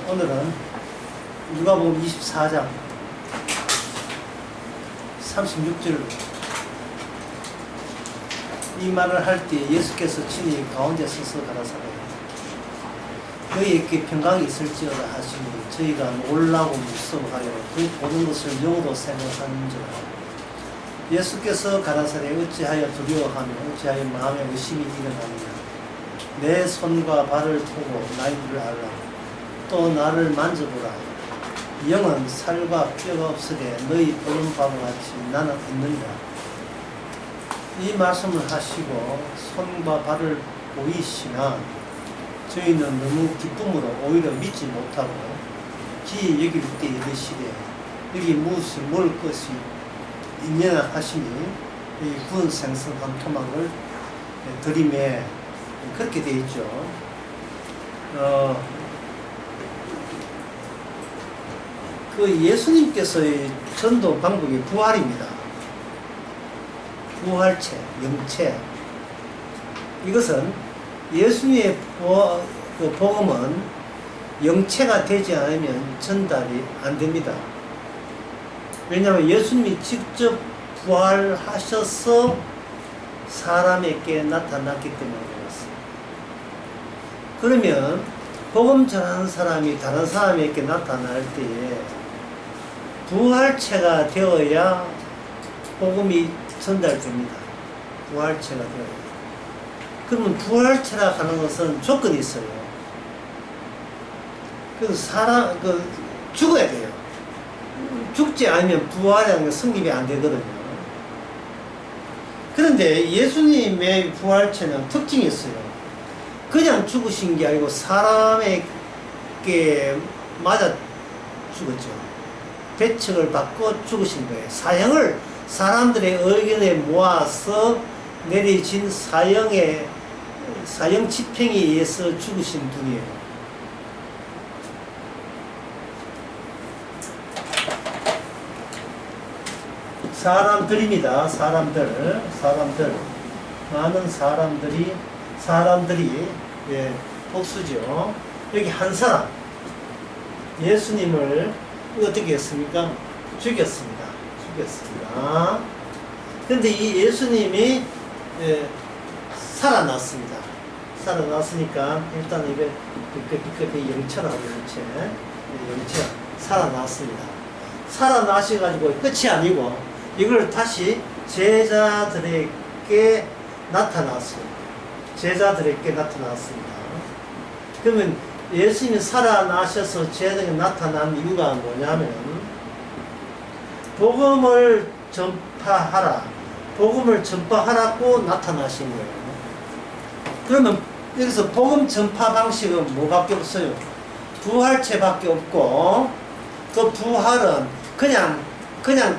오늘은 누가복음 24장 36절 이 말을 할 때 예수께서 친히 가운데 서서 가라사대 너희에게 평강이 있을지어다 하시니 저희가 놀라고 무서워하여 그 보는 것을 영으로 생각하는지라. 예수께서 가라사대 어찌하여 두려워하며 어찌하여 마음에 의심이 일어나느냐. 내 손과 발을 보고 나이를 알라. 또 나를 만져보라. 영은 살과 뼈가 없으되 너희 보는 바와 같이 나는 있느니라. 이 말씀을 하시고 손과 발을 보이시나 저희는 너무 기쁨으로 오히려 믿지 못하고 기이 여길 때 이르시되 여기 무엇이 먹을 것이 있느냐 하시니 이 구운 생선 한 토막을 들이매 그렇게 되어 있죠. 그 예수님께서의 전도 방법이 부활입니다. 부활체, 영체. 이것은 예수님의 복음은 영체가 되지 않으면 전달이 안 됩니다. 왜냐하면 예수님이 직접 부활하셔서 사람에게 나타났기 때문에 그렇습니다. 그러면 복음 전하는 사람이 다른 사람에게 나타날 때에 부활체가 되어야 복음이 전달됩니다. 부활체가 되어야. 그러면 부활체라 하는 것은 조건이 있어요. 그래서 죽어야 돼요. 죽지 않으면 부활이라는 게 성립이 안 되거든요. 그런데 예수님의 부활체는 특징이 있어요. 그냥 죽으신 게 아니고 사람에게 맞아 죽었죠. 배척을 받고 죽으신 거예요. 사형을 사람들의 의견에 모아서 내려진 사형 집행에 의해서 죽으신 분이에요. 사람들입니다. 사람들 많은 사람들이 예, 복수죠. 여기 한 사람 예수님을 어떻게 했습니까? 죽였습니다. 그런데 이 예수님이 살아났습니다. 살아났으니까 일단 이게 영체라고 영체 살아났습니다. 살아나셔가지고 끝이 아니고 이걸 다시 제자들에게 나타났습니다. 그러면 예수님이 살아나셔서 제자들에게 나타난 이유가 뭐냐면 복음을 전파하라고 나타나신 거예요. 그러면 여기서 복음 전파 방식은 뭐밖에 없어요? 부활체밖에 없고 그 부활은 그냥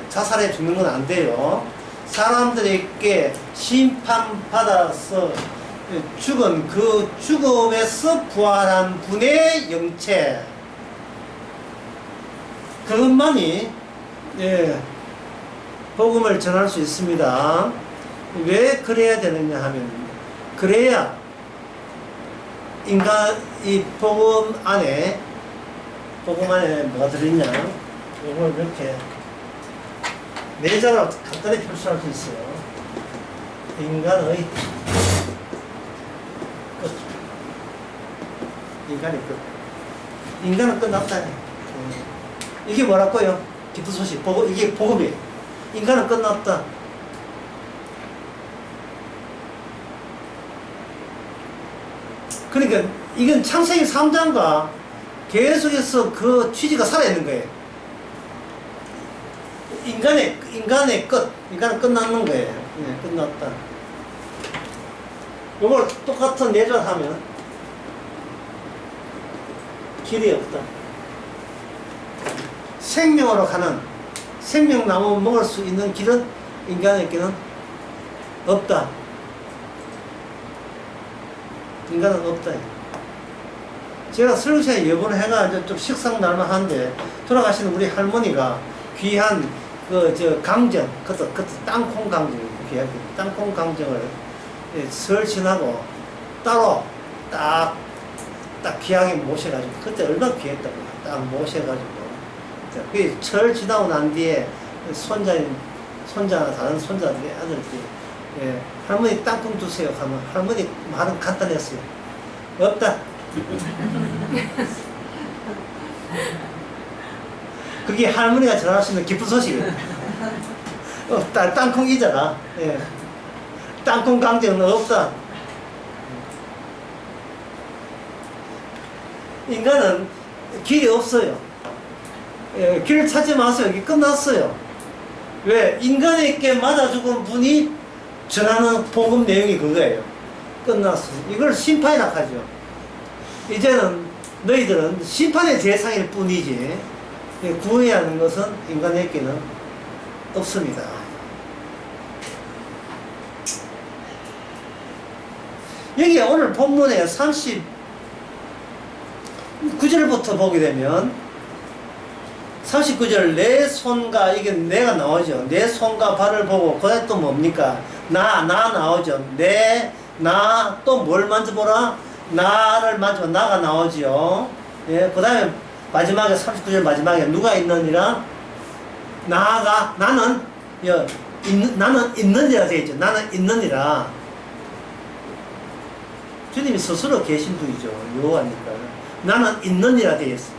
자살해 죽는 건 안 돼요. 사람들에게 심판받아서 죽은 그 죽음에서 부활한 분의 영체 그것만이 복음을 전할 수 있습니다. 왜 그래야 되느냐 하면 그래야 이 복음 안에 뭐가 들어있냐 이걸 이렇게 네 자로 간단히 표시할 수 있어요. 인간의 끝. 인간은 끝났다. 이게 뭐라고요? 기쁜 소식. 이게 복음이에요. 인간은 끝났다. 그러니까 이건 창세기 3장과 계속해서 그 취지가 살아있는 거예요. 인간의 끝. 인간은 끝났는 거예요. 끝났다. 이걸 똑같은 내절하면 길이 없다. 생명으로 가는 생명나무 먹을 수 있는 길은 인간에게는 없다. 인간은 없다. 제가 설교 시간에 여번 해가 좀 식상 날만한데 돌아가시는 우리 할머니가 귀한 강정, 그것도 땅콩 강정, 땅콩 강정을 설치하고 따로 딱 귀하게 모셔가지고, 그때 얼마나 귀했다고. 딱 모셔가지고. 그 철 지나고 난 뒤에 손자나 다른 손자들이, 아들들이, 예, 할머니 땅콩 주세요 하면 할머니 말은 간단했어요. 없다. 그게 할머니가 전할 수 있는 기쁜 소식이에요. 땅콩이잖아. 예. 땅콩 강정은 없다. 인간은 길이 없어요. 예, 길을 찾지 마세요. 이게 끝났어요. 왜? 인간에게 맞아 죽은 분이 전하는 복음 내용이 그거예요. 끝났어. 이걸 심판이라 하죠. 이제는 너희들은 심판의 대상일 뿐이지 구해야 하는 것은 인간에게는 없습니다. 여기 오늘 본문에 39절부터 보게 되면 39절 내 손과 이게 내가 나오죠. 내 손과 발을 보고 그 다음에 또 뭡니까? 나 나오죠. 나 또 뭘 만져보라? 나를 만져봐. 나가 나오죠. 예, 그 다음에 마지막에 39절 마지막에 누가 있느니라? 나가 나는 있느니라 되어 있죠. 나는 있느니라. 주님이 스스로 계신 분이죠. 요하니까 나는 있느니라 되어 있어요.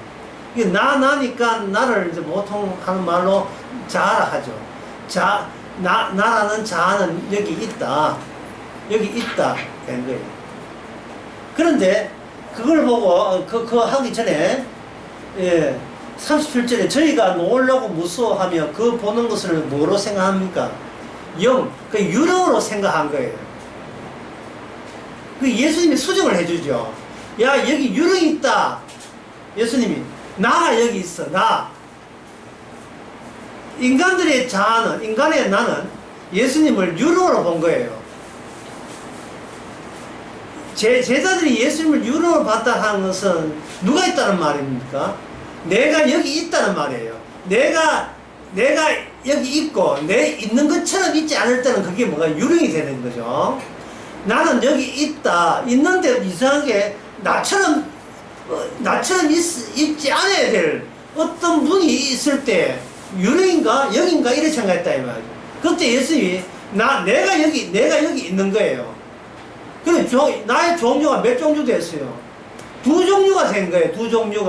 이게 나니까 나를 이제 보통 하는 말로 자아라 하죠. 나라는 자아는 여기 있다. 된 거예요. 그런데 그걸 보고 그거 하기 전에 37절에 저희가 놀라고 무서워하며 그 보는 것을 뭐로 생각합니까? 그 유령으로 생각한 거예요. 그 예수님이 수정을 해주죠. 야, 여기 유령이 있다. 예수님이 나가 여기 있어. 나. 인간들의 자아는, 인간의 나는 예수님을 유령으로 본 거예요. 제자들이 예수님을 유령으로 봤다 하는 것은 누가 있다는 말입니까? 내가 여기 있다는 말이에요. 내가 여기 있고 내 있는 것처럼 있지 않을 때는 그게 뭐가 유령이 되는 거죠. 나는 여기 있다. 있는데 이상하게 나처럼 있지 않아야 될 어떤 분이 있을 때 유령인가 영인가 이렇게 생각했다 이 말이죠. 그때 예수님이 내가 여기 있는 거예요. 그래 나의 종류가 몇 종류 됐어요? 두 종류가 된 거예요. 두 종류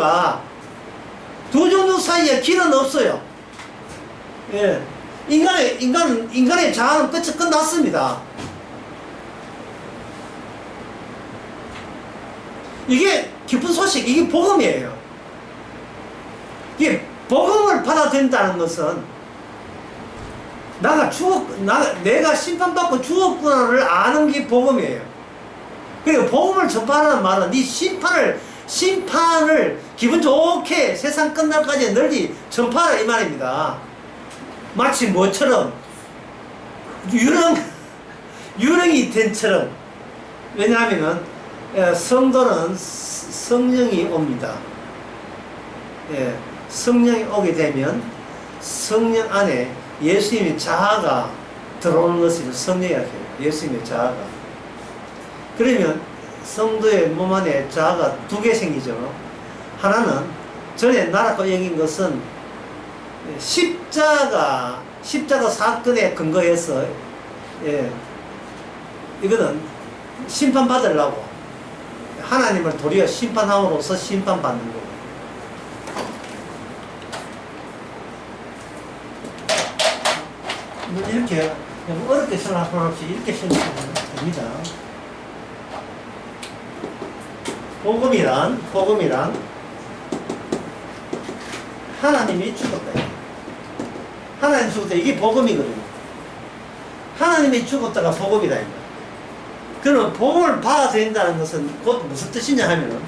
사이에 길은 없어요. 예. 인간의 자아는 끝이 끝났습니다. 이게 기쁜 소식, 이게 복음이에요. 이게 복음을 받아들인다는 것은 내가 심판받고 죽었구나를 아는 게 복음이에요. 그리고 복음을 전파하는 말은 네 심판을 기분 좋게 세상 끝날까지 널리 전파하라 이 말입니다. 마치 뭐처럼 유령이 된처럼. 왜냐하면은 성도는 성령이 옵니다. 예, 성령이 오게 되면 성령 안에 예수님의 자아가 들어오는 것이죠. 성령이라고 해요. 예수님의 자아가. 그러면 성도의 몸 안에 자아가 두 개 생기죠. 하나는 전에 나라고 여긴 것은 십자가 사건에 근거해서 이거는 심판받으려고 하나님을 도리어 심판함으로써 심판받는 거고. 이렇게 어렵게 생각할 없이 이렇게 생각하면 됩니다. 복음이란 하나님이 죽었다. 하나님 죽었다. 이게 복음이거든요. 하나님이 죽었다가 복음이다. 그러면 복음을 받아들인다는 것은 곧 무슨 뜻이냐 하면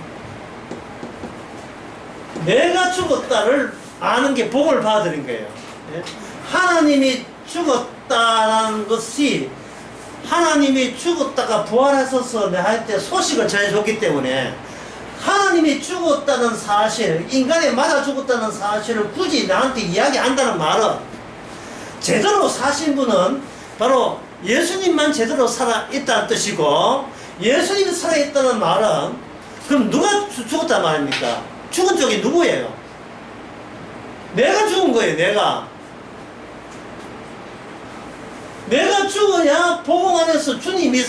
내가 죽었다를 아는 게 복음을 받아들인 거예요. 하나님이 죽었다는 것이 하나님이 죽었다가 부활하셔서 내한테 소식을 전해줬기 때문에 하나님이 죽었다는 사실, 인간에 맞아 죽었다는 사실을 굳이 나한테 이야기한다는 말은 제대로 사신 분은 바로 예수님만 제대로 살아있다는 뜻이고, 예수님이 살아있다는 말은 그럼 누가 죽었단 말입니까? 죽은 쪽이 누구예요? 내가 죽은 거예요, 내가. 내가 죽어야 복음 안에서 주님이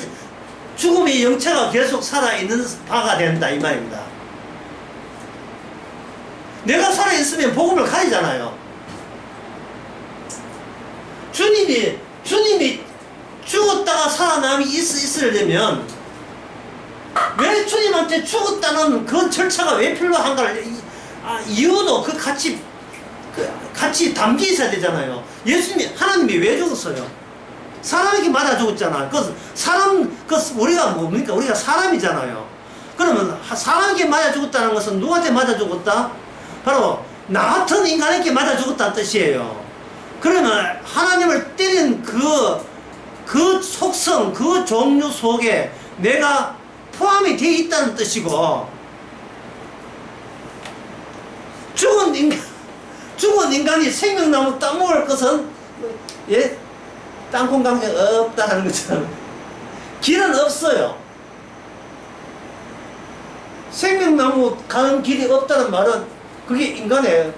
죽음의 영체가 계속 살아있는 바가 된다, 이 말입니다. 내가 살아있으면 복음을 가리잖아요. 주님이 죽었다가 살아남이 있으려면 왜 주님한테 죽었다는 그 절차가 왜 필요한가를 이유도 같이 담겨 있어야 되잖아요. 하나님이 왜 죽었어요? 사람에게 맞아 죽었잖아. 우리가 뭡니까? 우리가 사람이잖아요. 그러면 사람에게 맞아 죽었다는 것은 누구한테 맞아 죽었다? 바로 나 같은 인간에게 맞아 죽었다는 뜻이에요. 그러면 하나님을 때린 그 속성, 그 종류 속에 내가 포함이 되어 있다는 뜻이고, 죽은 인간이 생명나무 따먹을 것은, 예? 땅콩 감정 없다 하는 것처럼, 길은 없어요. 생명나무 가는 길이 없다는 말은, 그게 인간의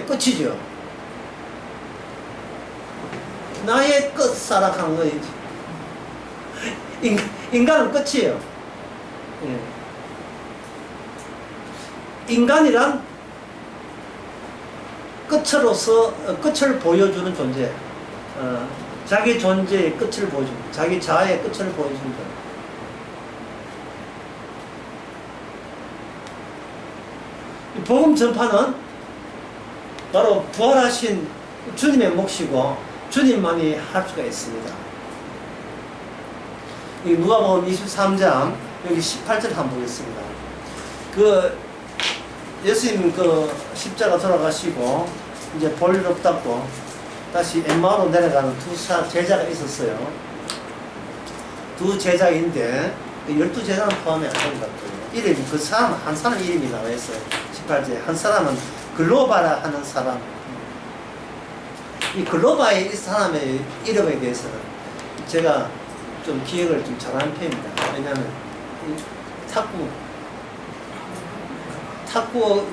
끝이죠. 나의 끝사락한 거이지. 인간은 끝이에요. 예. 인간이란 끝을 보여주는 존재. 자기 존재의 끝을 보여주는, 자기 자아의 끝을 보여주는 존재. 복음 전파는 바로 부활하신 주님의 몫이고 주님만이 할 수가 있습니다. 누가복음 23장 여기 18절 한번 보겠습니다. 예수님 십자가 돌아가시고 이제 볼 일 없다고 다시 엠마오로 내려가는 두 제자가 있었어요. 두 제자인데 12제자는 포함이 안 된다고요. 이름이 그 사람 한 사람 이름이 나와 있어요. 18절 한 사람은 글로바라 하는 사람. 이 글로바의 이 사람의 이름에 대해서는 제가 좀 기억을 좀 잘하는 편입니다. 왜냐하면 탁구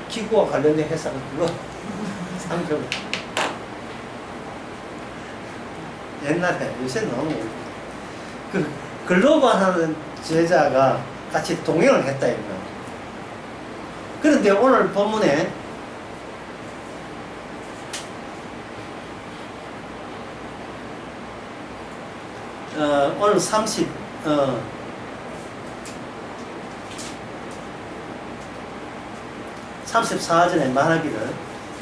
기구와 관련된 회사가 그거 상표가 옛날에 요새는 너무 글로벌 하는 제자가 같이 동행을 했다 이거. 그런데 오늘 본문에 오늘 34절에 말하기를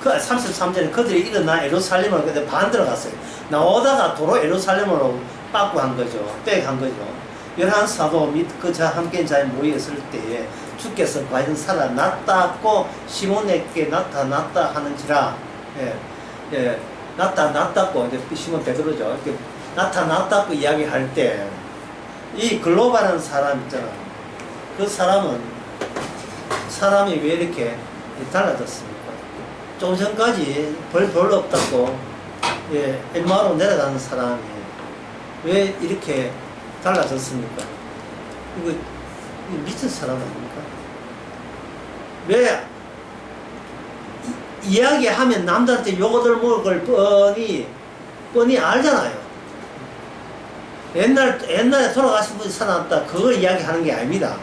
33절에 그들이 일어나 예루살렘으로 그때 반 들어갔어요. 나오다가 도로 예루살렘으로 빠꾸 한 거죠. 백한 거죠. 11사도 및 그자 함께 자에 모였을 때에 주께서 과연 살아났다고 시몬에게 나타났다 하는지라. 나타났다고 이제 시몬 베드로죠. 이렇게 나타났다고 이야기할 때 이 글로벌한 사람 있잖아. 그 사람이 왜 이렇게 달라졌습니까? 좀 전까지 별로 없다고 엠마오로 내려가는 사람이 왜 이렇게 달라졌습니까? 이거 미친 사람 아닙니까? 왜 이야기하면 남들한테 욕 얻어먹을 걸 뻔히 알잖아요. 옛날에 돌아가신 분이 살아났다 그걸 이야기하는 게 아닙니다.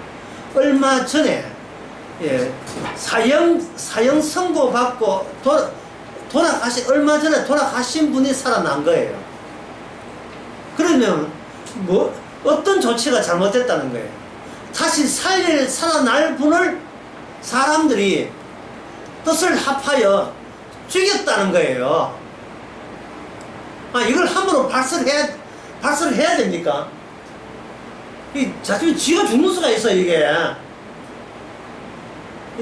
얼마 전에 사형 선고받고 얼마 전에 돌아가신 분이 살아난 거예요. 그러면 어떤 조치가 잘못됐다는 거예요? 다시 살아날 분을 사람들이 뜻을 합하여 죽였다는 거예요. 이걸 함부로 발설을 해야 됩니까? 자칫 쥐가 죽는 수가 있어, 이게.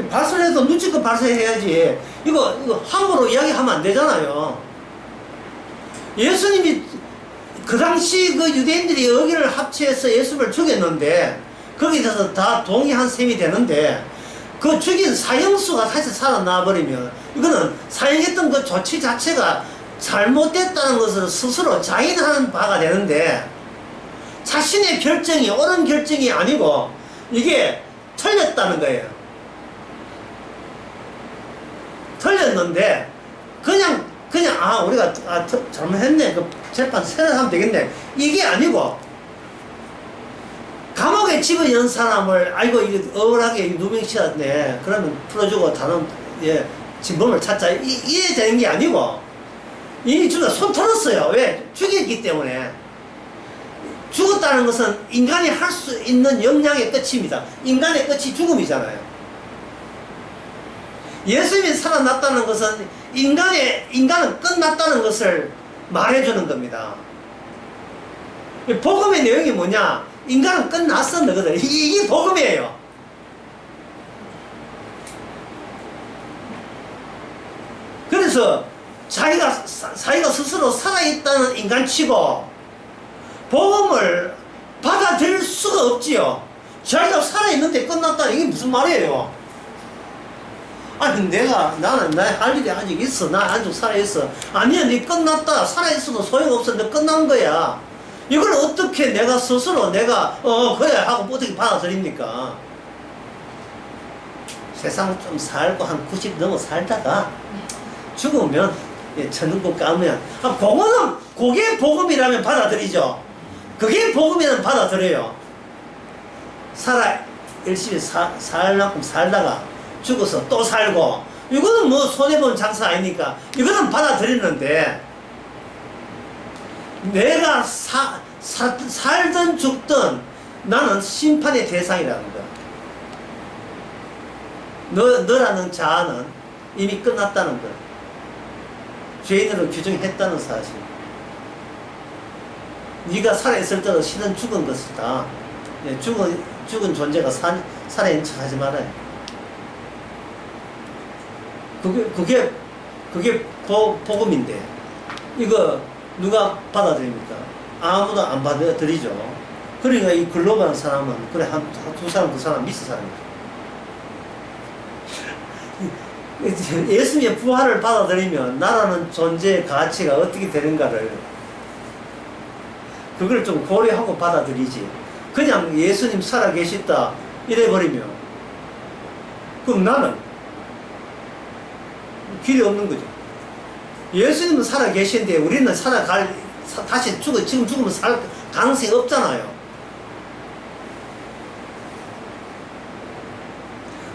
발설해도 눈치껏 발설해야지. 이거 함부로 이야기하면 안 되잖아요. 예수님이 그 당시 그 유대인들이 의기를 합치해서 예수를 죽였는데 거기서 다 동의한 셈이 되는데 그 죽인 사형수가 다시 살아나 버리면 이거는 사형했던 그 조치 자체가 잘못됐다는 것을 스스로 자인하는 바가 되는데 자신의 결정이 옳은 결정이 아니고 이게 틀렸다는 거예요. 틀렸는데 그냥 우리가 잘못했네, 그 재판 새로 하면 되겠네, 이게 아니고 감옥에 집어넣은 사람을 아이고 이게 억울하게 누명씌웠네, 그러면 풀어주고 다른 진범을 찾자, 이래 되는 게 아니고 이미 손 털었어요. 왜? 죽였기 때문에. 죽었다는 것은 인간이 할 수 있는 역량의 끝입니다. 인간의 끝이 죽음이잖아요. 예수님이 살아났다는 것은 인간은 끝났다는 것을 말해주는 겁니다. 복음의 내용이 뭐냐? 인간은 끝났어, 너거든. 이게 복음이에요. 그래서 자기가 스스로 살아있다는 인간치고 복음을 받아들일 수가 없지요. 자기가 살아있는데 끝났다, 이게 무슨 말이에요? 아니 나는 할 일이 아직 있어, 나 아직 살아있어. 아니야, 네 끝났다, 살아있어도 소용없어, 너 끝난 거야. 이걸 어떻게 내가 스스로 그래 하고 어떻게 받아들입니까? 세상 좀 살고 한 90 넘어 살다가 죽으면 천국 가면 그게 복음이라면 받아들이죠. 그게 복음이라면 받아들여요. 열심히 살 만큼 살다가 죽어서 또 살고, 이거는 뭐 손해본 장사 아니니까 이거는 받아들이는데, 내가 살든 죽든 나는 심판의 대상이라는 거. 너라는 자아는 이미 끝났다는 거. 죄인으로 규정했다는 사실. 네가 살아있을 때도 실은 죽은 것이다. 죽은 존재가 살아있는 척 하지 말아요. 그게 복음인데, 이거 누가 받아들입니까? 아무도 안 받아들이죠. 그러니까 이 글로벌한 사람은, 그래, 두 사람, 그 사람, 미스 사람이죠. 예수님의 부활을 받아들이면 나라는 존재의 가치가 어떻게 되는가를, 그걸 좀 고려하고 받아들이지. 그냥 예수님 살아계시다 이래버리면 그럼 나는 길이 없는 거죠. 예수님은 살아계신데 우리는 다시 지금 죽으면 살 가능성이 없잖아요.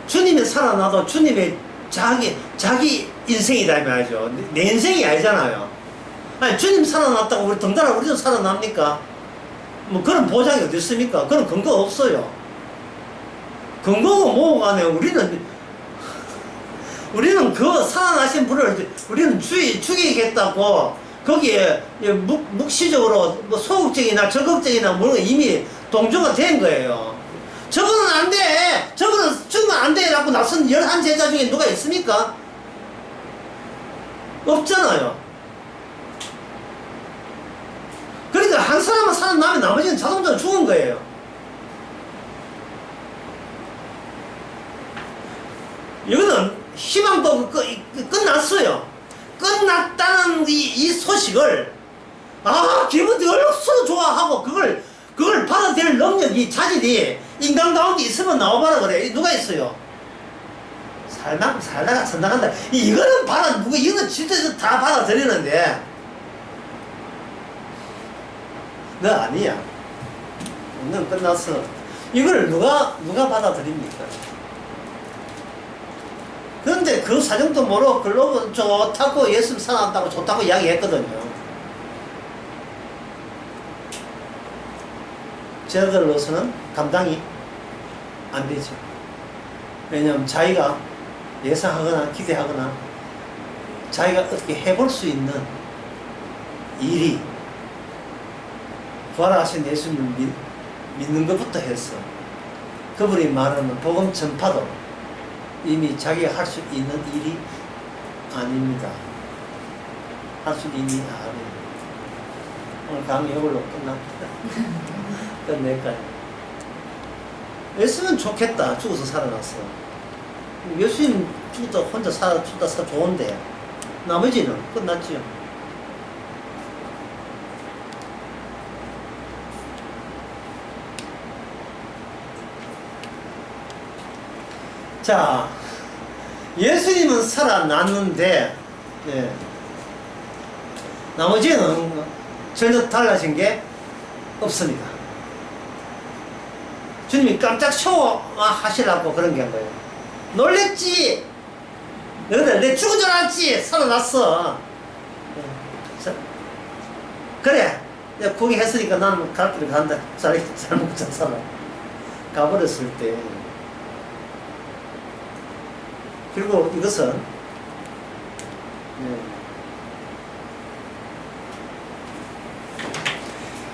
주님이 살아나도 주님의 자기 인생이다 이 말이죠. 내 인생이 아니잖아요. 아니, 주님 살아났다고 우리 덩달아 우리도 살아납니까? 뭐 그런 보장이 어디 있습니까? 그런 근거 없어요. 근거가 뭐가 아니에요. 우리는 그 살아나신 분을 우리는 죽이겠다고 거기에 묵시적으로 뭐 소극적이나 적극적이나 뭐 이미 동조가 된 거예요. 저거는 안 돼! 저거는 죽으면 안 돼! 라고 나선 11제자 중에 누가 있습니까? 없잖아요. 그러니까 한 사람은 살아나면 나머지는 자동적으로 죽은 거예요. 이거는 희망도 끝났어요. 끝났다는 이 소식을 기분이 얼마나 좋아하고 그걸 받아들일 능력이, 자질이 인간 가운데 있으면 나와봐라 그래. 누가 있어요? 살다가 선나간다. 이거는 진짜 다 받아들이는데, 너 아니야. 넌 끝났어. 이걸 누가 받아들입니까? 그런데 그 사정도 모르고 글로벌 좋다고, 예수님 살아났다고 좋다고 이야기했거든요. 저들로서는 감당이 안 되죠. 왜냐하면 자기가 예상하거나 기대하거나 자기가 어떻게 해볼 수 있는 일이 부활하신 예수님을 믿는 것부터 해서 그분이 말하는 복음 전파도 이미 자기가 할 수 있는 일이 아닙니다. 할 수 있는 일이 아니에요. 오늘 강의 이걸로 끝납니다. 끝낼까요? 예수는 좋겠다. 죽어서 살아났어. 예수님 죽었다 혼자 죽다 좋은데 나머지는 끝났지요. 자, 예수님은 살아났는데, 예, 나머지는 전혀 달라진 게 없습니다. 주님이 깜짝 쇼하시려고 그런 게 한 거예요. 놀랬지? 너희들 내 죽은 줄 알았지? 살아났어. 그래, 내가 포기했으니까 나는 갈 길을 간다. 잘 먹고 잘 살아. 가버렸을 때. 그리고 이것은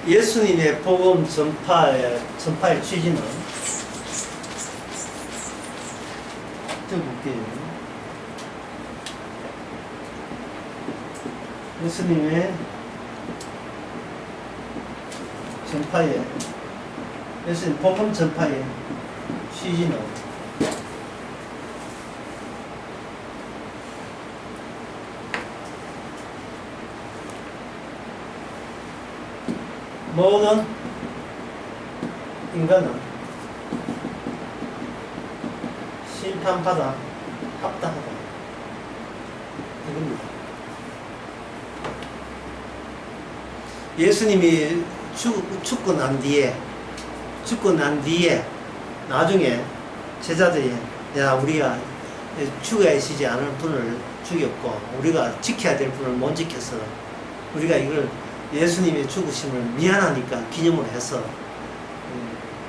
예수님의 복음 전파의 취지는 좀 볼게요. 예수님의 전파의 예수님 복음 전파의 취지는 모든 인간은 심판받아 합당하다. 이겁니다. 예수님이 죽고 난 뒤에 나중에 제자들이 야 우리가 죽어야 하시지 않을 분을 죽였고 우리가 지켜야 될 분을 못 지켜서 우리가 이걸 예수님의 죽으심을 미안하니까 기념으로 해서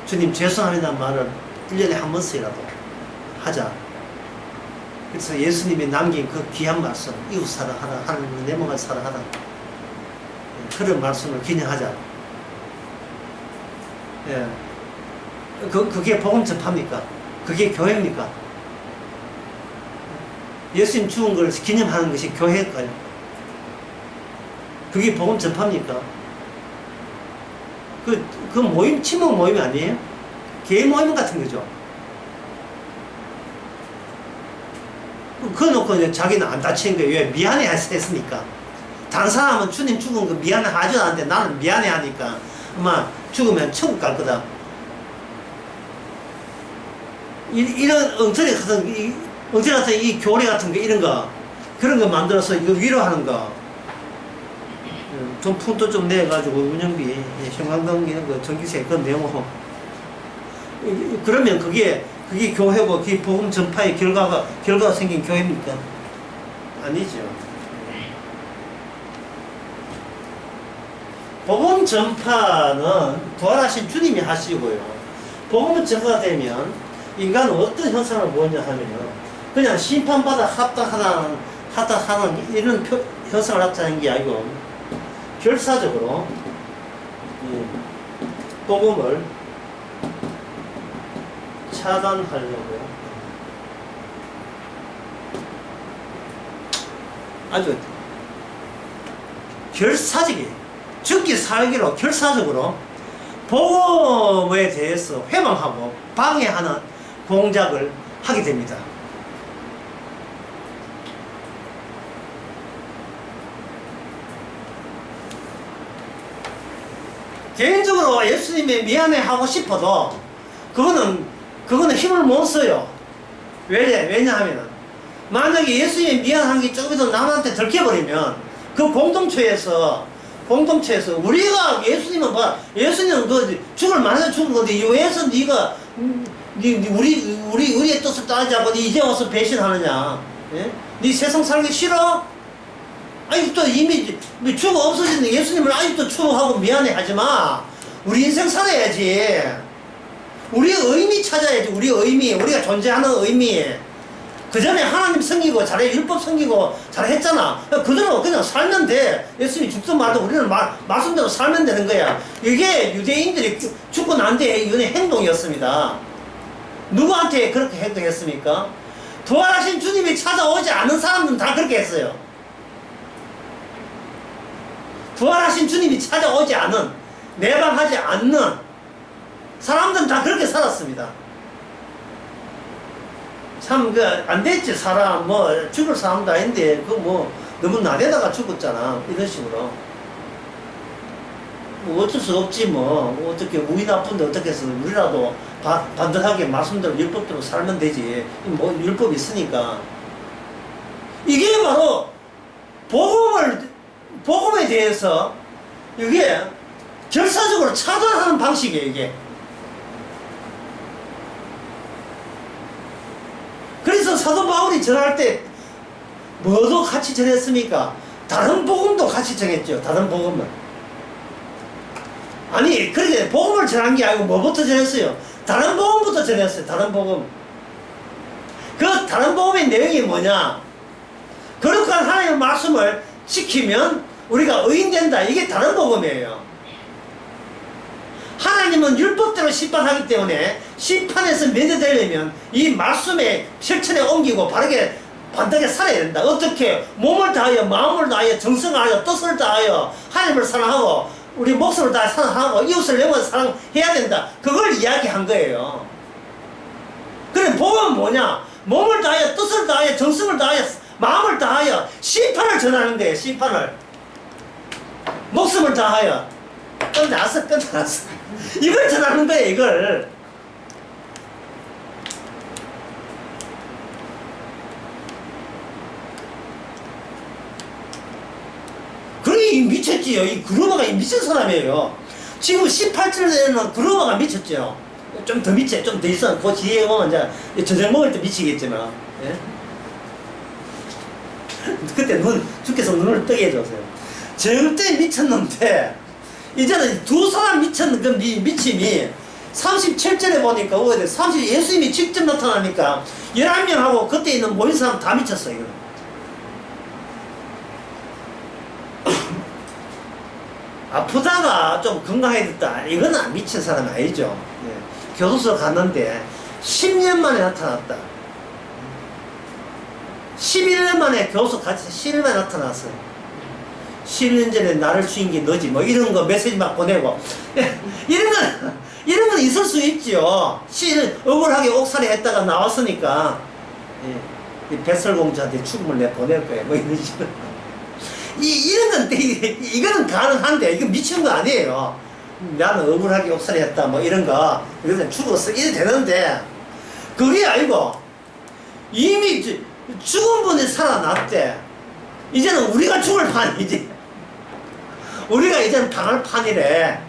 주님 죄송합니다는 말을 1년에 한 번씩이라도 하자. 그래서 예수님이 남긴 그 귀한 말씀 이웃 사랑하라 하나님을 내 몸을 사랑하라 그런 말씀을 기념하자. 예. 그게 복음 전파입니까? 그게 교회입니까? 예수님 죽은 걸 기념하는 것이 교회일까요? 그게 복음 전파입니까? 그 모임, 친목 모임 아니에요? 개인 모임 같은 거죠. 그거 놓고 이제 자기는 안 다치는 거예요. 왜? 미안해 했으니까. 다른 사람은 주님 죽은 거 미안해 하지 않는데 나는 미안해 하니까 아마 죽으면 천국 갈 거다. 이런 엉터리 같은 이 교리 같은 거 이런 거 그런 거 만들어서 이거 위로하는 거 좀 푼도 좀 내가지고 운영비 형광등 이런 거 전기세 그건 내고 그러면 그게 교회고 그게 복음 전파의 결과가 생긴 교회입니까? 아니죠. 복음 전파는 부활하신 주님이 하시고요. 복음 전파가 되면 인간은 어떤 현상을 보느냐 하면요. 그냥 심판받아 합당하는 이런 현상을 나타내는 게 아니고 결사적으로 복음을 차단하려고 아주 결사적이에요. 죽기 살기로 결사적으로 복음에 대해서 회방하고 방해하는 공작을 하게 됩니다. 개인적으로 예수님이 미안해하고 싶어도 그거는 힘을 못 써요. 왜냐하면 만약에 예수님이 미안한 게 조금이라도 남한테 들켜버리면 그 공동체에서 우리가 예수님은 그 죽을 만해서 죽은 건데 왜해서 네가 우리의 뜻을 따르지 않고 이제 와서 배신하느냐? 예? 네 세상 살기 싫어? 아직도 이미 죽어 없어진 예수님을 아직도 추모하고 미안해 하지마. 우리 인생 살아야지. 우리의 의미 찾아야지. 우리가 존재하는 의미. 그 전에 하나님 섬기고 잘해 율법 섬기고 잘했잖아. 그대로 그냥 살면 돼. 예수님이 죽든 말든 우리는 말씀대로 살면 되는 거야. 이게 유대인들이 죽고 난 뒤에 이런 행동이었습니다. 누구한테 그렇게 행동했습니까? 부활하신 주님이 찾아오지 않은 사람들은 다 그렇게 했어요. 부활하신 주님이 찾아오지 않은, 내방하지 않는 사람들은 다 그렇게 살았습니다. 참, 안 됐지, 사람. 죽을 사람도 아닌데, 너무 나대다가 죽었잖아. 이런 식으로. 뭐 어쩔 수 없지 뭐. 어떻게 우리 나쁜데 어떻게 해서 우리라도 반듯하게 말씀대로 율법대로 살면 되지. 뭐 율법이 있으니까. 이게 바로 복음에 대해서 이게 결사적으로 차단하는 방식이에요, 이게. 그래서 사도 바울이 전할 때 뭐도 같이 전했습니까? 다른 복음도 같이 전했죠. 다른 복음을. 아니, 그렇게 복음을 전한 게 아니고 뭐부터 전했어요? 다른 복음부터 전했어요. 다른 복음. 그 다른 복음의 내용이 뭐냐? 거룩한 하나님의 말씀을 지키면 우리가 의인된다. 이게 다른 복음이에요. 하나님은 율법대로 심판하기 때문에 심판에서 면제되려면 이 말씀의 실천에 옮기고 바르게 반듯하게 살아야 된다. 어떻게? 몸을 다하여 마음을 다하여 정성을 다하여 뜻을 다하여 하나님을 사랑하고 우리 목숨을 다하여 사랑하고 이웃을 영원히 사랑해야 된다. 그걸 이야기한 거예요. 그래 복음은 뭐냐? 몸을 다하여 뜻을 다하여 정성을 다하여 마음을 다하여 심판을 전하는 거예요. 심판을. 목숨을 다하여 끝났어. 이걸 전하는 거예요. 이걸. 그러니 미쳤지요. 이 그루버가 미친 사람이에요. 지금 18절에는 그루버가 미쳤죠. 좀 더 미쳐. 좀 더 있어. 그 뒤에 보면 이제 저녁 먹을 때 미치겠지만. 예? 그때 주께서 눈을 뜨게 해줬어요. 절대 미쳤는데 이제는 두 사람 미쳤는 그 미침이 37절에 보니까 예수님이 직접 나타나니까 11명하고 그때 있는 모인 사람 다 미쳤어요. 이거. 아프다가 좀 건강해졌다. 이건 안 미친 사람 아니죠. 예. 교도소 갔는데 10년 만에 나타났다. 11년 만에 교도소 같이 11년 만에 나타났어요. 11년 전에 나를 죽인 게 너지. 뭐 이런 거 메시지 막 보내고. 이런 건 있을 수 있죠. 억울하게 옥살이 했다가 나왔으니까. 예. 백설공주한테 죽음을 내 보낼 거예요. 뭐 이런 식으로. 이런 건, 이거는 가능한데, 이거 미친 거 아니에요. 나는 억울하게 옥살이 했다, 뭐 이런 거. 이거는 죽었어. 이래 되는데, 그게 아니고, 이미 죽은 분이 살아났대. 이제는 우리가 죽을 판이지. 우리가 이제는 당할 판이래.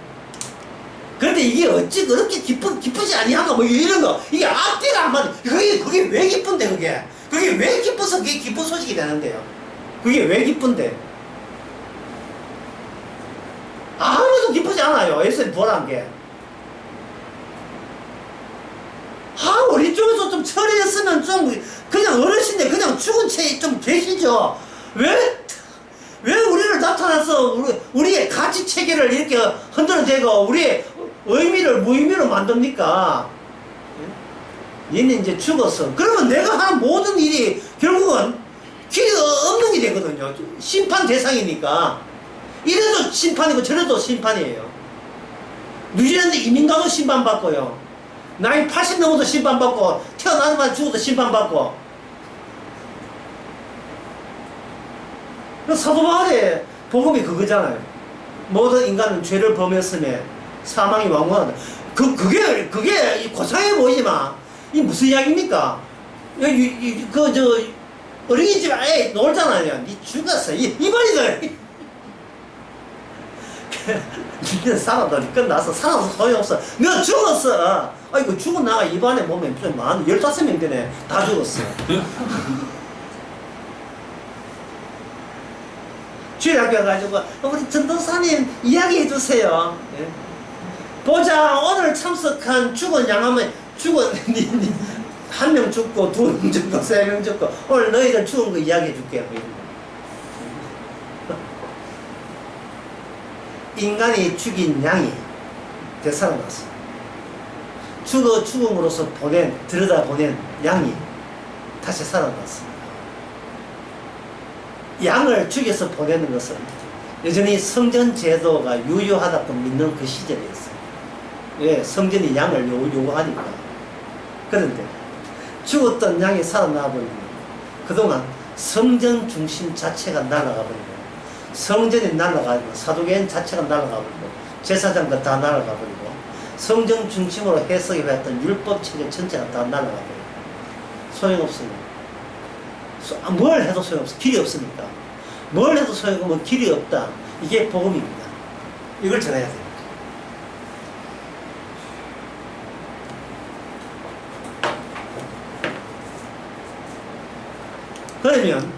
그런데 이게 어찌 그렇게 기쁘지 아니한가, 뭐 이런 거. 이게 앞뒤가 안 맞아. 그게 왜 기쁜데, 그게? 그게 왜 기뻐서 그게 기쁜 소식이 되는데요? 그게 왜 기쁜데? 아무도 기쁘지 않아요. 예수님 보란 게. 우리 쪽에서 좀 처리했으면 좀, 그냥 어르신데 그냥 죽은 채 좀 계시죠. 왜 우리를 나타나서 우리의 가치 체계를 이렇게 흔들어대고 우리의 의미를 무의미로 만듭니까? 얘는 이제 죽었어. 그러면 내가 하는 모든 일이 결국은 길이 없는 게 되거든요. 심판 대상이니까. 이래도 심판이고 저래도 심판이에요. 뉴질랜드 이민 가도 심판받고요. 나이 80 넘어도 심판받고 태어나자마자 죽어도 심판받고. 사도 바울의 복음이 그거잖아요. 모든 인간은 죄를 범했음에 사망이 왕왕하다. 그게 고상해 보이지만 이게 무슨 이야기입니까? 어린이집 애 놀잖아요. 니 죽었어. 이 말이잖아요. 니는 살아도 끝나서 살아서 소용없어. 너 죽었어. 아이고 죽은 나가 입안에 보면 좀 많은 15명 되네. 다 죽었어. 주일 학교 가가지고 우리 전도사님 이야기해 주세요. 예? 보자 오늘 참석한 죽은 양하면 죽은 한 명 죽고 두 명 죽고 세 명 죽고 오늘 너희들 죽은 거 이야기해 줄게. 인간이 죽인 양이 되살아났어. 죽음으로써 들여다보낸 양이 다시 살아났어. 양을 죽여서 보내는 것은 여전히 성전 제도가 유효하다고 믿는 그 시절이었어요. 왜? 성전이 양을 요구하니까. 그런데 죽었던 양이 살아나버리면 그동안 성전 중심 자체가 날아가 버리고 성전이 날아가고 사도계인 자체가 날아가 버리고 제사장도 다 날아가 버리고 성경 중심으로 해석해왔던 율법 체계 전체가 다 날아가 버리고 소용없습니다. 뭘 해도 소용없어. 길이 없으니까. 뭘 해도 소용없으면 길이 없다. 이게 복음입니다. 이걸 전해야 돼요. 그러면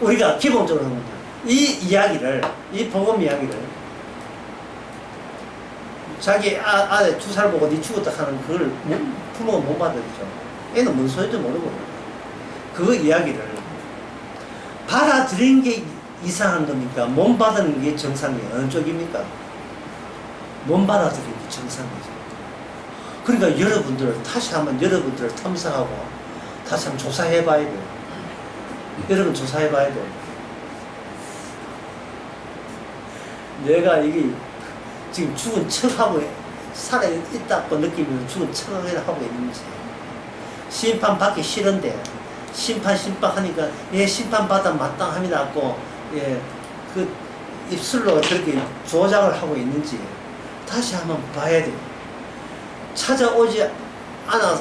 우리가 기본적으로 이 이야기를, 이 복음 이야기를 자기 아들 주사를 보고 니 죽었다 하는 그걸 부모가 못 받아들이죠. 애는 뭔 소리인지 모르고 그 이야기를 받아들인 게 이상한 겁니까? 못 받아들이는 게 정상이에요. 어느 쪽입니까? 못 받아들이는 게 정상이죠. 그러니까 여러분들 다시 한번 여러분들을 탐색하고 다시 한번 조사해 봐야 돼요. 여러분 조사해 봐야 돼요. 내가 이게 지금 죽은 척하고 살아있다고 느끼면서 죽은 척을 하고 있는지, 심판 받기 싫은데 심판하니까 예 심판받아 마땅합니다 하고 예 그 입술로 그렇게 조작을 하고 있는지 다시 한번 봐야 돼요. 찾아오지 않아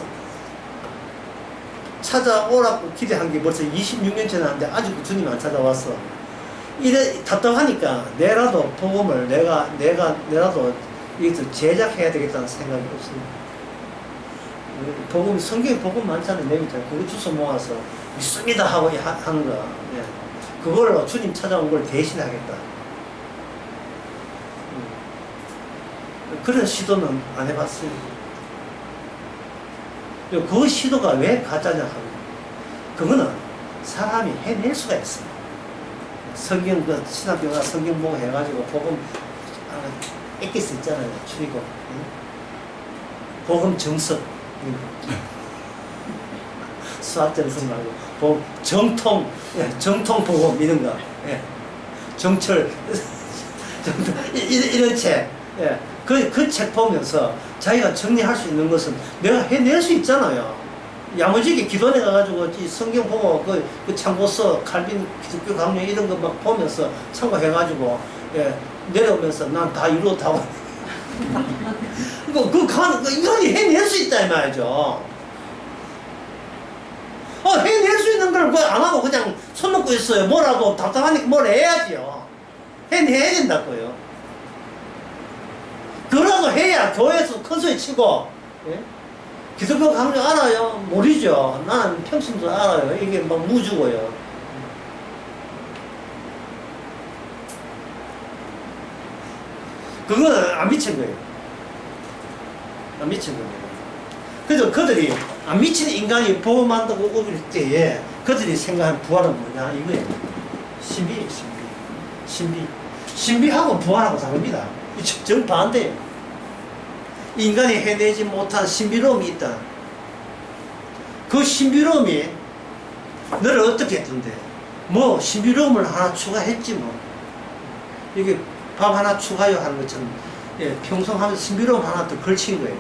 찾아오라고 기대한 게 벌써 26년 지났는데 아직도 주님 안 찾아왔어. 이래 답답하니까 내라도 복음을 내라도 여기서 제작해야 되겠다는 생각이 없습니다. 복음, 성경에 복음 많잖아요. 내용이잖아요. 그거 주워 모아서 믿습니다 하고 하는 거. 예. 그걸로 주님 찾아온 걸 대신하겠다. 그런 시도는 안 해봤어요. 그 시도가 왜 가짜냐 하면 그거는 사람이 해낼 수가 있어요. 성경 그 신학교가 성경 보고 해가지고 복음 애낄 수 있잖아요. 출이고 복음 정석 수학 정석 말고 복음 정통 정통 복음 이런 거 정철 이런 책 그 책 보면서 자기가 정리할 수 있는 것은 내가 해낼 수 있잖아요. 야무지게 기도원에 가가지고 성경 보고 그 참고서 칼빈 기독교 강령 이런 거 막 보면서 참고해가지고 내려오면서 난 다 이루었다고 이거는 해낼 수 있다 이 말이죠. 해낼 수 있는 걸 안 하고 그냥 손 놓고 있어요. 뭐라도 답답하니까 뭘 해야지요. 해내야 된다고요. 그러라도 해야 교회에서 큰 소리 치고 기독교 강령 알아요? 모르죠. 나는 평신도 알아요. 이게 막 무주고요. 그거는 안 미친 거예요. 안 미친 겁니다. 그래서 그들이 안 미친 인간이 보험한다고 오길 때에 그들이 생각한 부활은 뭐냐 이거예요. 신비예요. 신비하고 부활하고 다릅니다. 정반대예요. 인간이 해내지 못한 신비로움이 있다. 그 신비로움이 너를 어떻게 했던데 뭐 신비로움을 하나 추가했지 뭐. 이게 밥 하나 추가요 하는 것처럼 평생 하면서 신비로움 하나 더 걸친 거예요.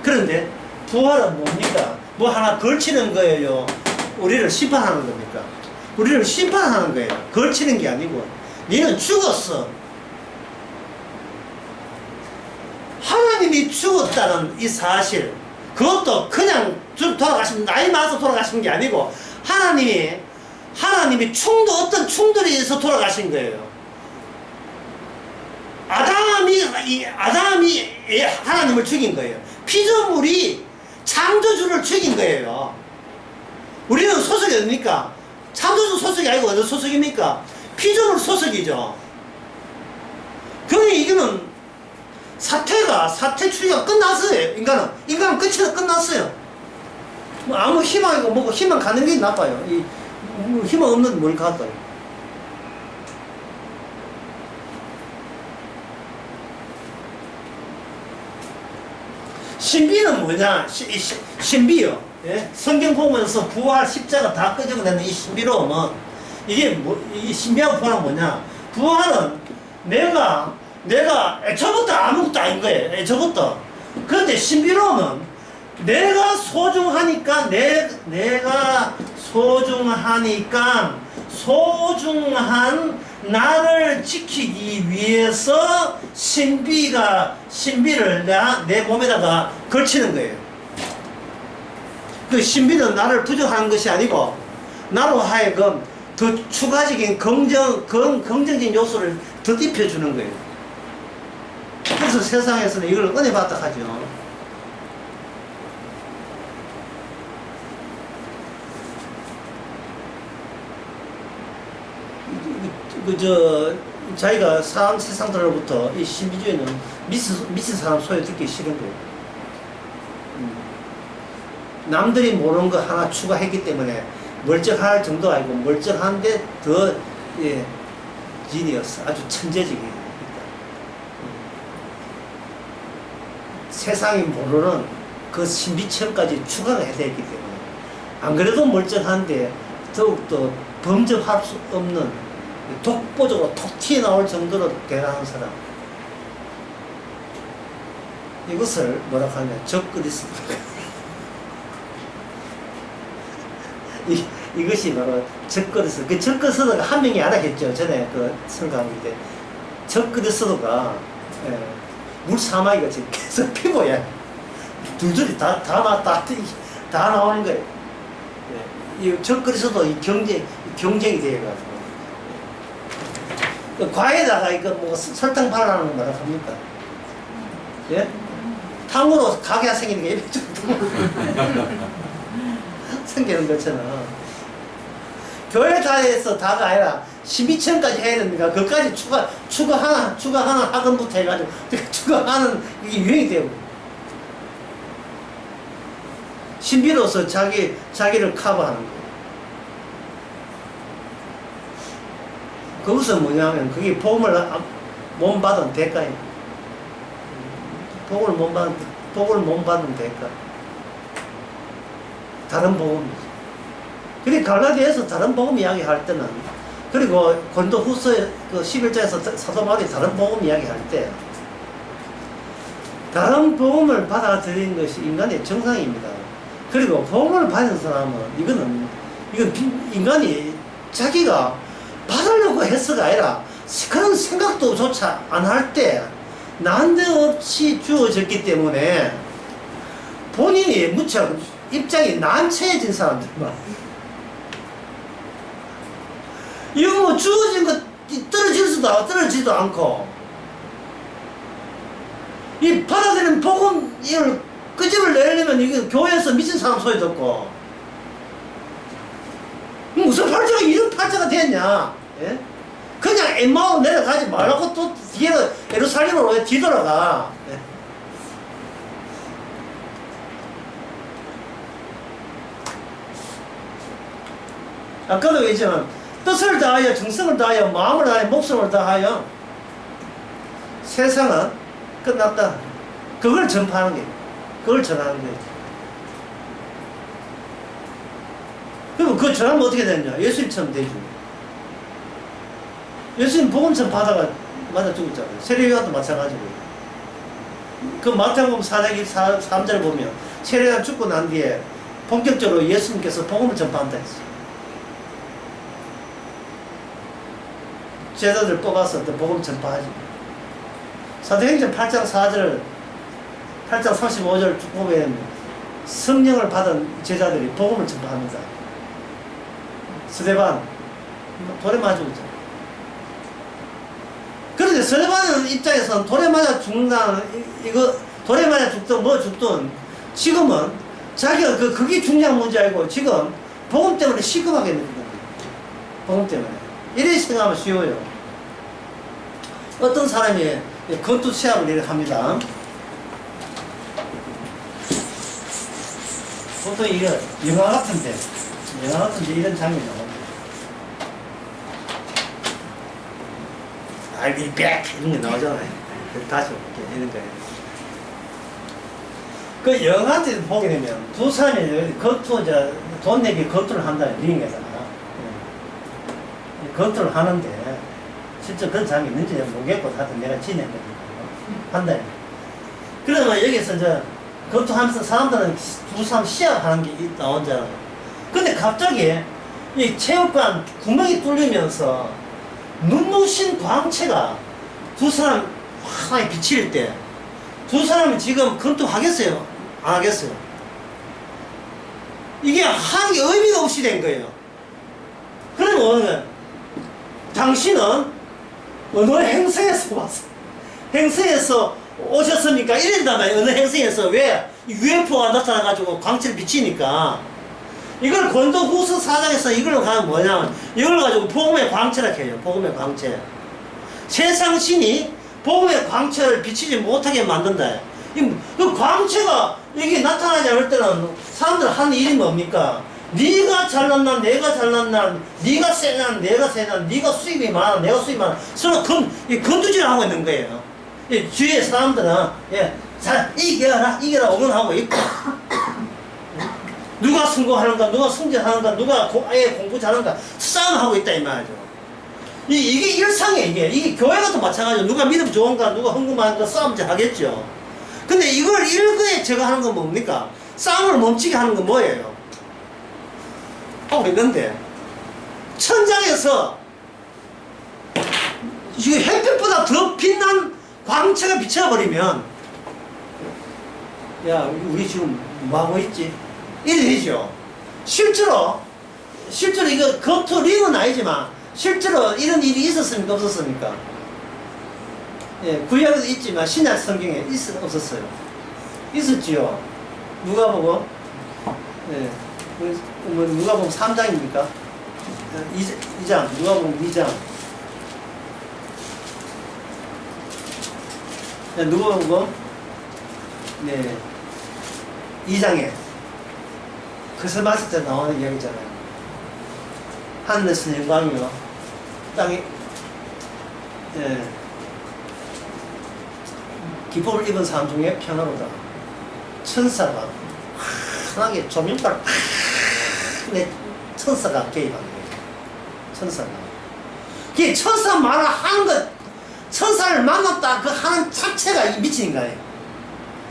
그런데 부활은 뭡니까? 뭐 하나 걸치는 거예요? 우리를 심판하는 겁니까? 우리를 심판하는 거예요. 걸치는 게 아니고 너는 죽었어. 하나님이 죽었다는 이 사실, 그것도 그냥 돌아가신, 나이 많아서 돌아가신 게 아니고 하나님이 어떤 충돌이 있어서 돌아가신 거예요. 아담이 하나님을 죽인 거예요. 피조물이 창조주를 죽인 거예요. 우리는 소속이 어딥니까? 창조주 소속이 아니고 어느 소속입니까? 피조물 소속이죠. 그러니 이거는 사태 추이가 끝났어요. 인간은 끝이 끝났어요. 뭐 아무 희망이고 뭐고 희망 가는 게 나빠요. 희망 없는 뭘 갖다. 신비는 뭐냐? 신비요. 예? 성경 보면서 부활 십자가 다 끄집어내는 이 신비로움은 이 신비하고 부활은 뭐냐? 부활은 내가 애초부터 아무것도 아닌 거예요. 애초부터. 그런데 신비로움은 내가 소중하니까 내가 소중한 나를 지키기 위해서 신비를 내 몸에다가 걸치는 거예요. 그 신비는 나를 부정하는 것이 아니고 나로 하여금 더 추가적인 긍정적인 요소를 더 입혀주는 거예요. 그래서 세상에서는 이걸 은혜 받다 하죠. 자기가 세상들로부터 이 신비주의는 미친 사람 소리 듣기 싫은 거예요. 남들이 모르는 거 하나 추가했기 때문에 멀쩡할 정도가 아니고 멀쩡한데 더 지니어스, 아주 천재적인 세상이 모르는 그 신비체험까지 추가가 해야 되기 때문에 안 그래도 멀쩡한데 더욱더 범접할 수 없는 독보적으로 톡 튀어나올 정도로 대단한 사람, 이것을 뭐라고 하냐, 적그리스도. 이것이 바로 적그리스도. 그 적그리스도가 한 명이 알아겠죠. 전에 그 설교하는 때 적그리스도가 물사마귀가 지금 계속 피고야 둘둘이 다 나오는 거예요. 이 적그리스도 이 경쟁이 되어가지고 과에다가 이거 뭐 설탕 발라놓는 거 뭐라 합니까? 예? 탕으로 가게가 생기는 게 이렇게 생기는 것처럼 교회 다해서 다가 아니라 신비체험까지 해야 되니까 그것까지 추가하는 학원부터 해가지고 추가하는 이게 유행이 되고 신비로서 자기를 커버하는 거예요. 그것은 뭐냐면 그게 복음을 못 받은 대가예요. 복을 못 받은 대가. 다른 복음이죠. 그리고 갈라디아에서 다른 복음 이야기할 때는, 그리고 고린도후서 그 11장에서 사도 바울이 다른 복음 이야기할 때 다른 복음을 받아들이는 것이 인간의 정상입니다. 그리고 복음을 받은 사람은 이건 인간이 자기가 받으려고 해서가 아니라 그런 생각도 조차 안 할 때 난데없이 주어졌기 때문에 본인이 무척 입장이 난처해진 사람들만 이거 뭐 주어진 것 떨어지지도 않고 이 받아들이는 복음 이걸 끄집을 내려면 이거 교회에서 미친 사람 소리 듣고 무슨 팔자가 이런 팔자가 됐냐? 예? 그냥 엠마오 내려가지 말라고 또 뒤로 예루살렘으로 왜 뒤돌아가? 예? 아까도 얘기했지만 뜻을 다하여 정성을 다하여 마음을 다하여 목숨을 다하여 세상은 끝났다. 그걸 전파하는 게, 그걸 전하는 거예요. 그럼 그거 전하면 어떻게 되느냐? 예수님처럼 되죠. 예수님 복음 전파하다가 맞아 죽었잖아요. 세례요한도 마찬가지고. 그 마태복음 4장 3절 보면 세례요한 죽고 난 뒤에 본격적으로 예수님께서 복음을 전파한다 했어요. 제자들 뽑아서 복음 전파하지. 사도행전 8장 4절, 8장 35절 쭉 보면 성령을 받은 제자들이 복음을 전파합니다. 스데반 돌에 맞아 죽었잖아. 그런데 스데반 입장에서는 돌에 맞아 죽는다는 이거 돌에 맞아 죽든 뭐 죽든 지금은 자기가 그게 중요한 문제 아니고 지금 복음 때문에 시급하게 느끼는 거예요. 복음 때문에 이렇게 생각하면 쉬워요. 어떤 사람이 건투 시합을 이렇게 합니다. 보통 이게 영화 같은데 이런 장면이 나옵니다. I'll be back 이런 게 나오잖아요. 다시 올게 이런 거예요. 그 영화 때 보게 되면 두 사람이 돈 내기 거투를 한다는 링에다가 거투를 하는데 실제 그런 장면이 있는지 모르겠고 하여튼 내가 지냈거든요. 한다. 그러면 여기서 거투하면서 사람들은 두 사람 시합하는 게 나오잖아요. 근데 갑자기 이 체육관 구멍이 뚫리면서 눈부신 광채가 두 사람 하나에 비칠 때 두 사람이 지금 검토하겠어요? 안 하겠어요? 이게 한 의미가 없이 된 거예요. 그러면 오늘 당신은 어느 행성에서 왔어? 행성에서 오셨습니까? 이런단 말이에요. 어느 행성에서. 왜? UFO가 나타나가지고 광채를 비치니까. 이걸 권도후서 4장에서 이걸로 가면 뭐냐면 이걸 가지고 복음의 광채라 해요. 복음의 광채. 세상 신이 복음의 광채를 비치지 못하게 만든다. 그 광채가 이게 나타나지 않을 때는 사람들 하는 일이 뭡니까? 네가 잘났나 내가 잘났나, 네가 세나 내가 세나, 네가 수입이 많아 내가 수입이 많아, 서로 건두질을 하고 있는 거예요. 주위의 사람들은 이겨라 응원하고 있고 누가 성공하는가, 누가 승진하는가, 누가 공부 잘하는가 싸움하고 있다 이 말이죠. 이게 일상이에요. 이게 교회 가도 마찬가지로 누가 믿음 좋은가, 누가 헌금하는가 싸움 잘 하겠죠. 근데 이걸 일거에 제가 하는 건 뭡니까? 싸움을 멈추게 하는 건 뭐예요? 하고 있는데 천장에서 이 햇빛보다 더 빛난 광채가 비쳐버리면 야 우리 지금 뭐하고 있지? 이래 되죠. 실제로 이거 겉으로 링은 아니지만 실제로 이런 일이 있었습니까? 없었습니까? 예, 구약에도 있지만 신약 성경에 없었어요. 있었지요. 누가복음, 예, 누가복음 3장입니까? 2장, 누가복음 2장. 예, 누가복음, 네, 2장에 크리스마스 때 나오는 이야기잖아요. 하늘에서 영광이요, 땅에, 예, 기쁨을 입은 사람 중에 평화로다. 천사가 환하게 조명빨 내 천사가 개입한 거예요. 천사가. 그게 천사 말을 하는 것, 천사를 만났다 그 하는 자체가 미친 거예요.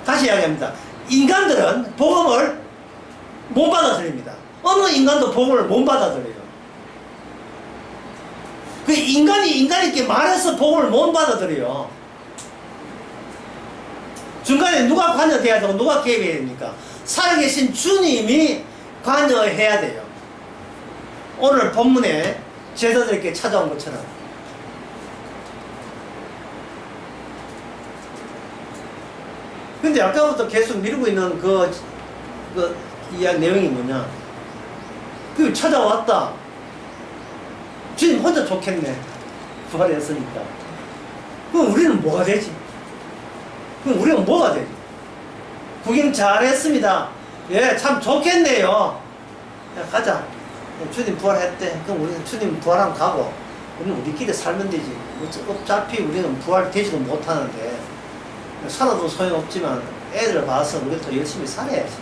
다시 이야기합니다. 인간들은 복음을 못 받아들입니다. 어느 인간도 복음을 못 받아들여요. 그 인간이 인간에게 말해서 복음을 못 받아들여요. 중간에 누가 관여돼야 되고 누가 개입해야 됩니까? 살아계신 주님이 관여해야 돼요. 오늘 본문에 제자들에게 찾아온 것처럼. 근데 아까부터 계속 미루고 있는 그 이야기 내용이 뭐냐? 그 찾아왔다. 주님 혼자 좋겠네. 부활했으니까. 그럼 우리는 뭐가 되지? 그럼 우리는 뭐가 되지? 구경 잘했습니다. 예, 참 좋겠네요. 야, 가자. 주님 부활했대. 그럼 우리는 주님 부활하면 가고, 우리는 우리끼리 살면 되지. 어차피 우리는 부활되지도 못하는데, 살아도 소용없지만, 애를 봐서 우리가 더 열심히 살아야지.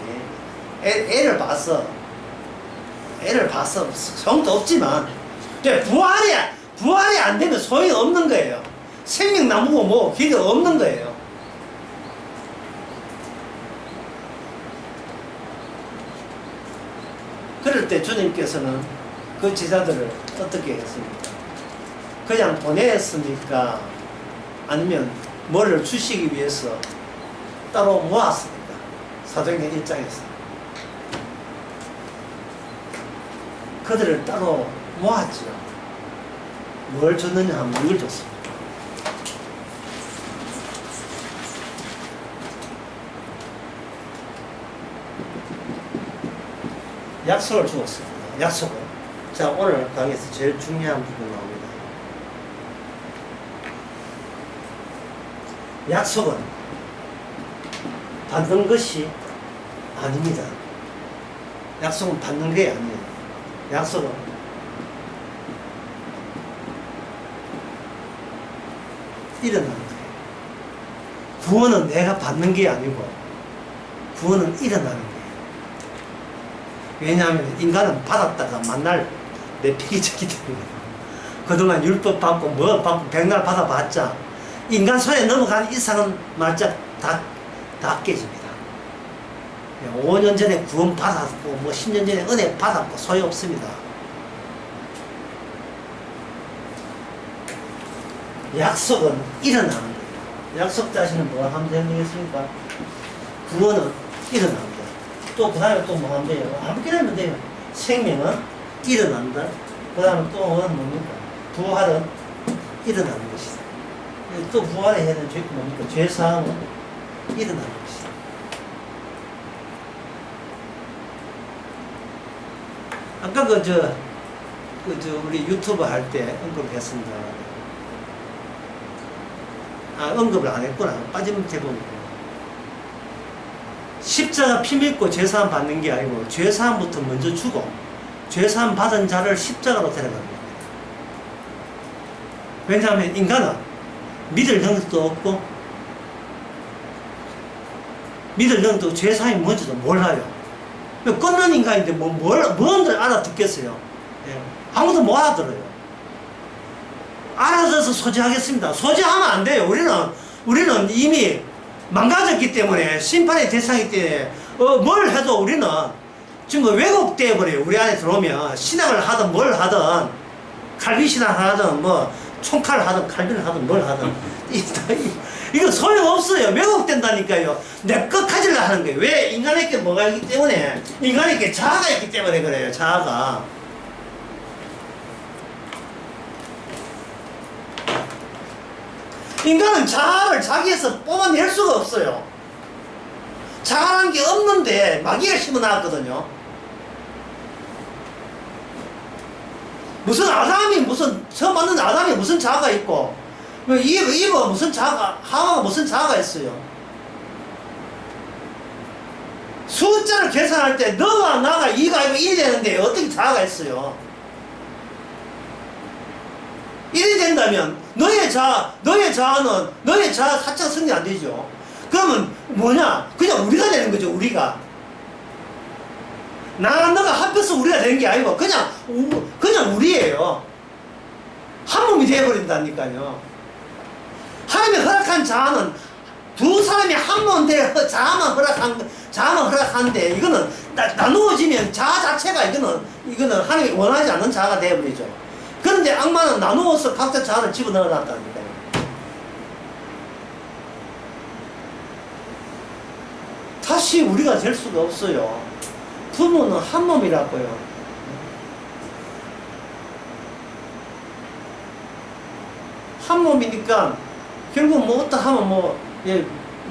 애를 봐서 소용도 없지만, 부활이 안 되면 소용이 없는 거예요. 생명나무고 뭐, 기가 없는 거예요. 그럴 때 주님께서는 그 제자들을 어떻게 했습니까? 그냥 보냈습니까? 아니면 뭐를 주시기 위해서 따로 모았습니까? 사도행전 1장에서 그들을 따로 모았죠. 뭘 줬느냐 하면 이걸 줬습니다. 약속을 주었습니다. 약속을. 자, 오늘 강의에서 제일 중요한 부분 나옵니다. 약속은 받는 것이 아닙니다. 약속은 받는 게 아니에요. 약속은 일어나는 거예요. 구원은 내가 받는 게 아니고 구원은 일어나는 거예요. 왜냐하면 인간은 받았다가 만날 내피기적이 때문에 그동안 율법 받고 뭐 받고 백날 받아봤자 인간 손에 넘어간 이상은 말자 다 깨집니다. 5년 전에 구원 받았고 뭐 10년 전에 은혜 받았고 소용없습니다. 약속은 일어나는 거예요. 약속 자신은 뭐 하면 되겠습니까? 구원은 일어나는 거예요. 또 그 다음에 또 뭐 하면 돼요? 아무렇게나 하면 돼요. 생명은 일어난다. 그 다음에 또는 뭡니까? 부활은 일어나는 것이다. 또 부활에 해야 되는 죄가 뭡니까? 죄사함은 일어나는 것이다. 아까 우리 유튜브 할 때 언급을 했습니다. 언급을 안 했구나. 빠짐째 보면. 십자가 피 믿고 죄사함 받는 게 아니고, 죄사함부터 먼저 주고, 죄사함 받은 자를 십자가로 데려갑니다. 왜냐하면 인간은 믿을 능력도 없고, 믿을 능력도 죄사함이 뭔지도 몰라요. 끊는 인간인데 뭔들 알아듣겠어요. 예. 아무도 못 알아들어요. 알아들어서 소지하겠습니다. 소지하면 안 돼요. 우리는 이미 망가졌기 때문에, 심판의 대상이기 때문에, 뭘 해도 우리는 지금 왜곡되어 버려요. 우리 안에 들어오면, 신앙을 하든 뭘 하든, 갈비신앙 하든, 뭐, 총칼을 하든, 칼빈을 하든, 뭘 하든, 이거 소용없어요. 왜곡된다니까요. 내 것 가지려 하는 거예요. 왜? 인간에게 뭐가 있기 때문에, 인간에게 자아가 있기 때문에 그래요. 자아가. 인간은 자아를 자기에서 뽑아낼 수가 없어요. 자아라는 게 없는데 마귀가 심어놨거든요. 처음 만든 아담이 무슨 자아가 있고, 이브가 무슨 자아가, 하와가 무슨 자아가 있어요. 숫자를 계산할 때 너와 나가 2가 아니고 1이 되는데 어떻게 자아가 있어요? 1이 된다면 너의 자아 자체가 성립 안 되죠. 그러면 뭐냐? 그냥 우리가 되는 거죠. 우리가 나랑 너가 합해서 우리가 되는 게 아니고 그냥 우리예요. 한 몸이 되어버린다니까요. 하나님이 허락한 자아는 두 사람이 한 몸 돼 자아만 허락하는데, 이거는 나누어지면 자아 자체가 이거는 하나님이 원하지 않는 자아가 되어버리죠. 그런데 악마는 나누어서 각자 자아를 집어넣어 놨다니까요. 다시 우리가 될 수가 없어요. 부모는 한 몸이라고요. 한 몸이니까 결국 뭐 어떠 하면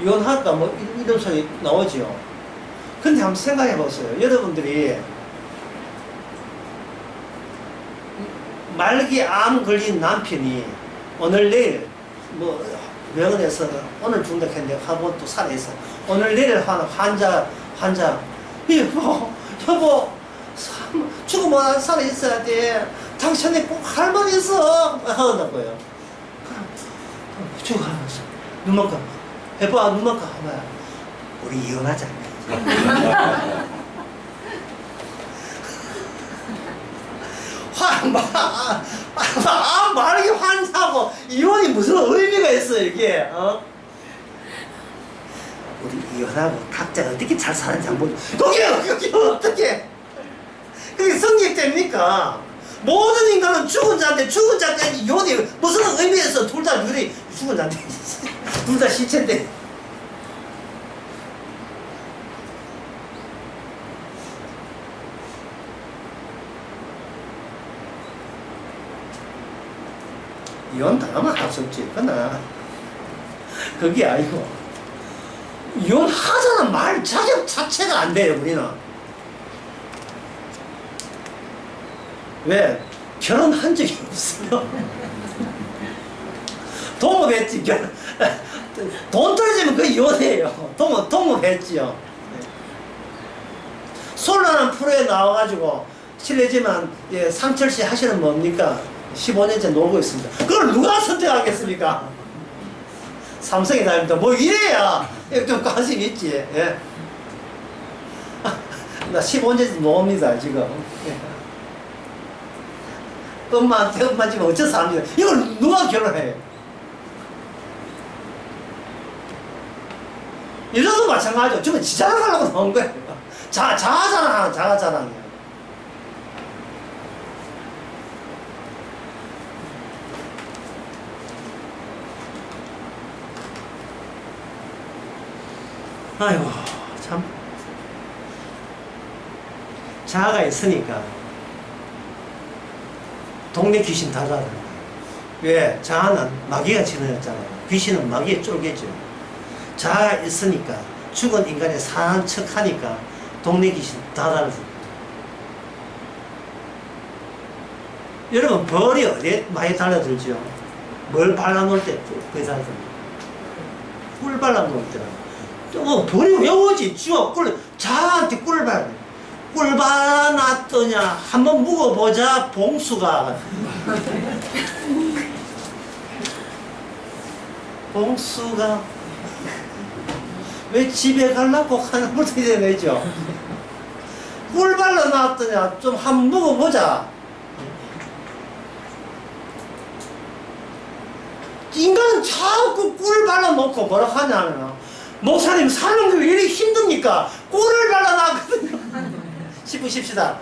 이혼할까 이런 소리 나오죠. 근데 한번 생각해 보세요. 여러분들이 말기 암 걸린 남편이 오늘 내일 병원에서 오늘 죽는다 했는데 하고 또 살아있어. 오늘 내일 환자 여보 죽으면 살아있어야 돼. 당신이 꼭 할 말 있어 하는다고요. 죽어가면서 눈만 감아 해봐. 눈만 감아봐요. 우리 이혼하자. 말하기 환자고 이혼이 무슨 의미가 있어 이게? 우리 이혼하고 각자 어떻게 잘 사는지 한번 그게 어떻게 그게 성립됩니까? 모든 인간은 죽은 자인데 이혼이 무슨 의미에서 둘 다 죽은 자인데 둘 다 시체인데. 이혼 당하면 할 수 없지. 그러나 그게 아니고 이혼하자는 말 자격 자체가 안 돼요. 우리는 왜? 결혼한 적이 없어요. 동업했지. 돈 떨어지면 그 이혼이에요. 동업했지요. 솔라는 프로에 나와가지고 실례지만 상철씨 하시는 뭡니까? 15년째 놀고 있습니다. 그걸 누가 선택하겠습니까? 삼성이 다닙니다. 뭐 이래야 좀 관심 있지. 예. 나 15년째 놉니다 지금. 엄마 지금 어째서 합니다. 이걸 누가 결혼해요? 여자도 마찬가지죠. 지금 지 자랑하려고 나온 거예요. 자아 자랑이에요. 아이고, 참. 자아가 있으니까 동네 귀신 다 잡아요. 왜? 자아는 마귀가 지내었잖아요. 귀신은 마귀에 쫄겠죠. 자아가 있으니까 죽은 인간이 사는 척 하니까 동네 귀신 다 달았어요. 여러분, 벌이 어디에 많이 달라들죠? 뭘 발라놓을 때 거기 달라듭니다. 꿀 발라놓을 때라. 또 벌이 왜 오지? 쥐어 꿀, 자아한테 꿀을 발라. 꿀 발라놨더냐? 한번 묵어보자, 봉수가. 봉수가 왜 집에 가려고 하는 물들이 되죠? 꿀 발라놨더냐? 좀 한번 묵어보자. 인간은 자꾸 꿀 발라놓고 뭐라 하냐면, 목사님 사는 게 왜 이렇게 힘듭니까? 꿀을 발라놨거든요. 싶으십시다.